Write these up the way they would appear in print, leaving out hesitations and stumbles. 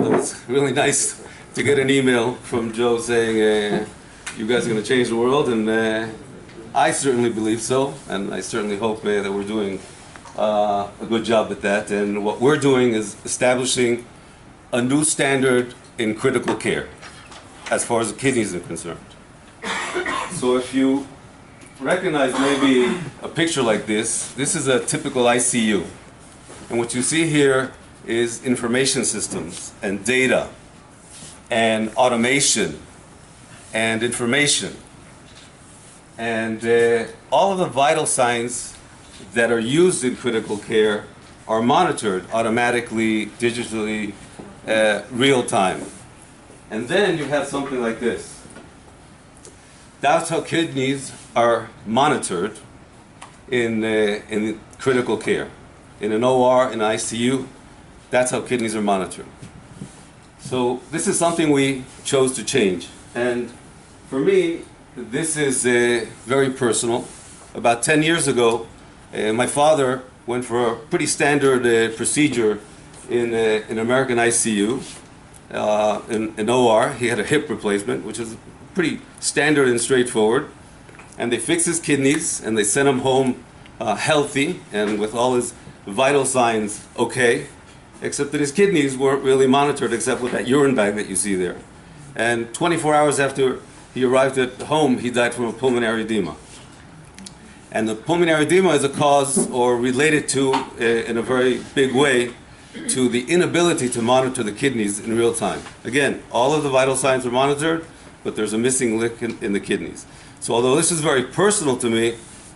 it was really nice to get an email from Joe saying, you guys are going to change the world, and I certainly believe so, and I certainly hope that we're doing a good job at that. And what we're doing is establishing a new standard in critical care as far as the kidneys are concerned. So if you recognize maybe a picture like this is a typical ICU. And what you see here is information systems and data and automation and information. And all of the vital signs that are used in critical care are monitored automatically, digitally, real time. And then you have something like this. That's how kidneys are monitored in critical care. In an OR, in ICU, that's how kidneys are monitored. So this is something we chose to change. And for me, this is very personal. About 10 years ago, my father went for a pretty standard procedure in American ICU, in OR. He had a hip replacement, which is pretty standard and straightforward. And they fixed his kidneys, and they sent him home healthy and with all his vital signs okay, except that his kidneys weren't really monitored except with that urine bag that you see there. And 24 hours after he arrived at home, he died from a pulmonary edema. And the pulmonary edema is a cause, or related to, in a very big way, to the inability to monitor the kidneys in real time. Again, all of the vital signs are monitored, but there's a missing link in the kidneys. So although this is very personal to me,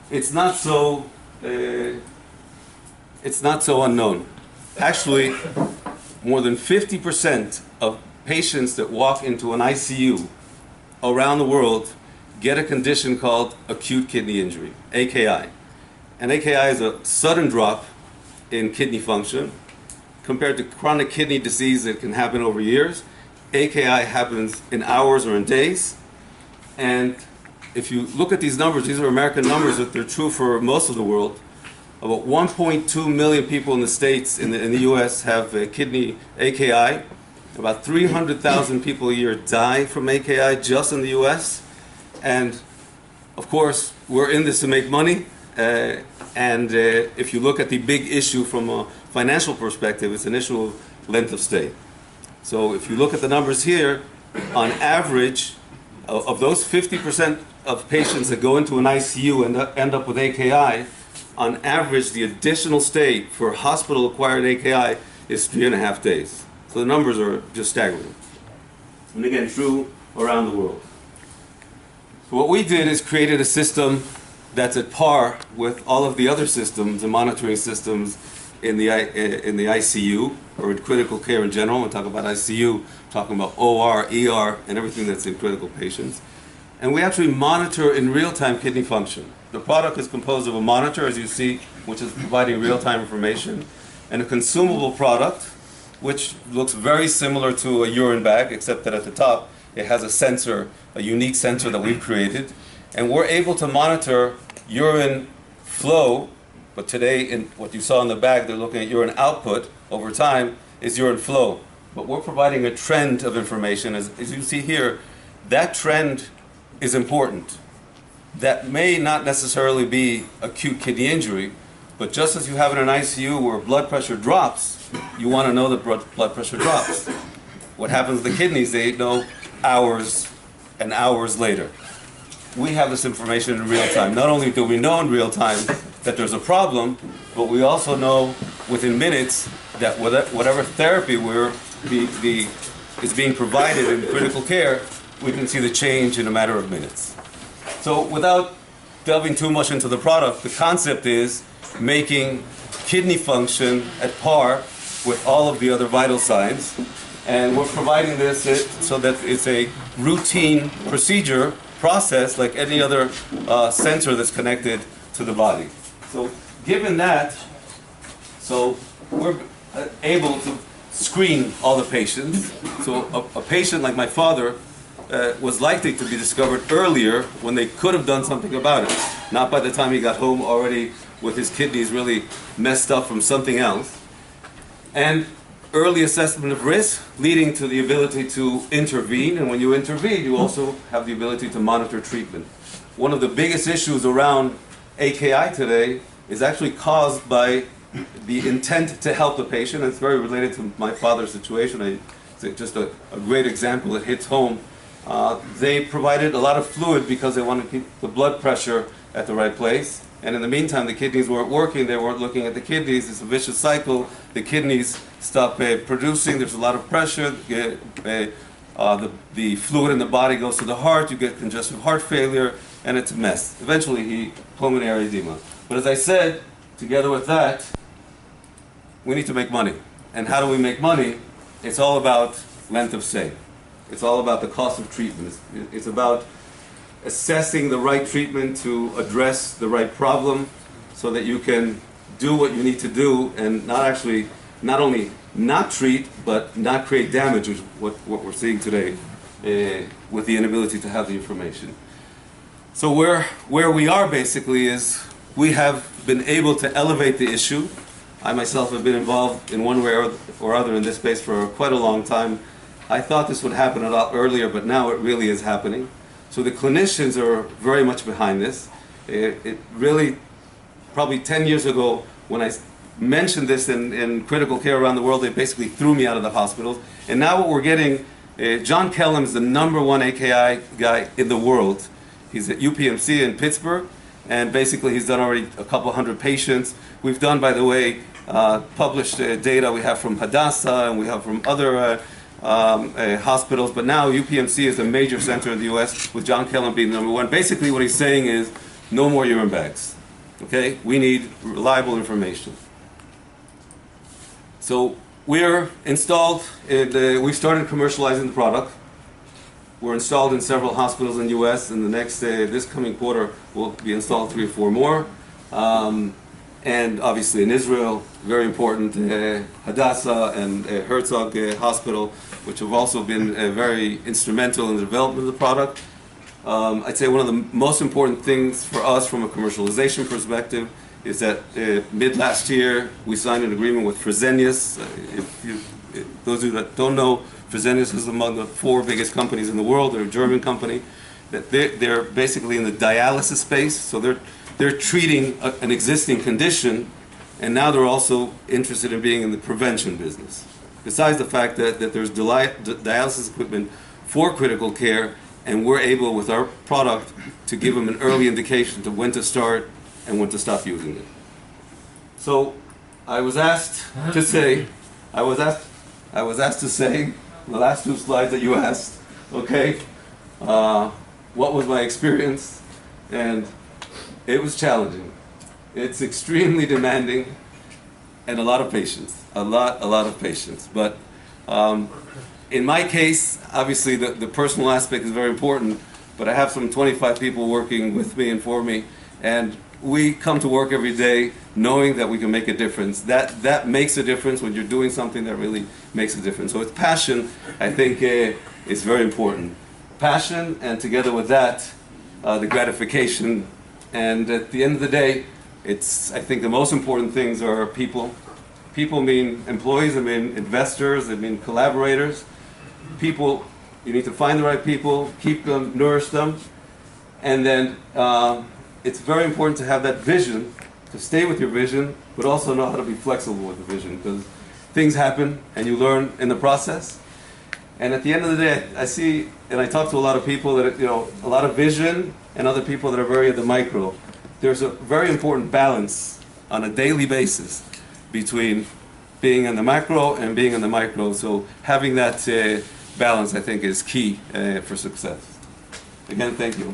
it's not so unknown. Actually, more than 50% of patients that walk into an ICU around the world get a condition called acute kidney injury, AKI. And AKI is a sudden drop in kidney function. Compared to chronic kidney disease that can happen over years, AKI happens in hours or in days. And if you look at these numbers, these are American numbers, but they're true for most of the world. About 1.2 million people in the States, in the US, have kidney AKI. About 300,000 people a year die from AKI just in the US. And of course, we're in this to make money. And if you look at the big issue from a financial perspective, it's an issue of length of stay. So if you look at the numbers here, on average, of those 50% of patients that go into an ICU and end up with AKI, on average, the additional stay for hospital-acquired AKI is 3.5 days. So the numbers are just staggering. And again, true around the world. So what we did is created a system that's at par with all of the other systems and monitoring systems in the ICU, or in critical care in general. When we talk about ICU, talking about OR, ER, and everything that's in critical patients. And we actually monitor in real-time kidney function. The product is composed of a monitor, as you see, which is providing real-time information, and a consumable product, which looks very similar to a urine bag, except that at the top it has a sensor, a unique sensor that we've created. And we're able to monitor urine flow, but today, in what you saw in the bag, they're looking at urine output. Over time is urine flow. But we're providing a trend of information. As you see here, that trend is important. That may not necessarily be acute kidney injury, but just as you have in an ICU where blood pressure drops, you want to know that blood pressure drops. What happens to the kidneys, they know hours and hours later. We have this information in real time. Not only do we know in real time that there's a problem, but we also know within minutes that whatever therapy is being provided in critical care, we can see the change in a matter of minutes. So without delving too much into the product, the concept is making kidney function at par with all of the other vital signs. And we're providing this so that it's a routine process like any other sensor that's connected to the body. So given that, so we're able to screen all the patients. So a patient like my father was likely to be discovered earlier when they could have done something about it. Not by the time he got home already with his kidneys really messed up from something else. And early assessment of risk, leading to the ability to intervene. And when you intervene, you also have the ability to monitor treatment. One of the biggest issues around AKI today is actually caused by the intent to help the patient. And it's very related to my father's situation. It's just a great example that hits home. They provided a lot of fluid because they wanted to keep the blood pressure at the right place. And in the meantime, the kidneys weren't working. They weren't looking at the kidneys. It's a vicious cycle. The kidneys stop producing. There's a lot of pressure. The fluid in the body goes to the heart. You get congestive heart failure, and it's a mess. Eventually, pulmonary edema. But as I said, together with that, we need to make money. And how do we make money? It's all about length of stay. It's all about the cost of treatment. It's about assessing the right treatment to address the right problem so that you can do what you need to do and not only not treat, but not create damage, which is what we're seeing today with the inability to have the information. So where we are basically is we have been able to elevate the issue. I myself have been involved in one way or other in this space for quite a long time. I thought this would happen a lot earlier, but now it really is happening. So the clinicians are very much behind this. It really, probably 10 years ago, when I mentioned this in critical care around the world, they basically threw me out of the hospitals. And now what we're getting, John Kleiman is the #1 AKI guy in the world. He's at UPMC in Pittsburgh, and basically he's done already a couple hundred patients. We've done, by the way, published data we have from Hadassah, and we have from other hospitals, but now UPMC is a major center in the US with John Kleiman being #1. Basically what he's saying is no more urine bags. Okay? We need reliable information. So we're installed, we started commercializing the product. We're installed in several hospitals in the US, and the next, this coming quarter we'll be installed 3 or 4 more. And obviously in Israel, very important, Hadassah and Herzog Hospital, which have also been very instrumental in the development of the product. I'd say one of the most important things for us from a commercialization perspective is that mid last year we signed an agreement with Fresenius. Those of you that don't know, Fresenius is among the 4 biggest companies in the world. They're a German company. That they're basically in the dialysis space, so they're treating an existing condition, and now they're also interested in being in the prevention business. Besides the fact that there's dialysis equipment for critical care, and we're able with our product to give them an early indication to when to start and when to stop using it. So I was asked to say the last 2 slides that you asked, okay, what was my experience? And it was challenging. It's extremely demanding, and a lot of patience. A lot of patience. But in my case, obviously the personal aspect is very important, but I have some 25 people working with me and for me, and we come to work every day knowing that we can make a difference. That makes a difference when you're doing something that really makes a difference. So it's passion, I think, is very important. Passion, and together with that, the gratification. And at the end of the day, I think the most important things are people. People mean employees, they mean investors, they mean collaborators. People, you need to find the right people, keep them, nourish them. And then it's very important to have that vision, to stay with your vision, but also know how to be flexible with the vision, because things happen and you learn in the process. And at the end of the day, I see, and I talk to a lot of people that, a lot of vision, and other people that are very at the micro. There's a very important balance on a daily basis between being in the macro and being in the micro. So having that balance, I think, is key for success. Again, thank you.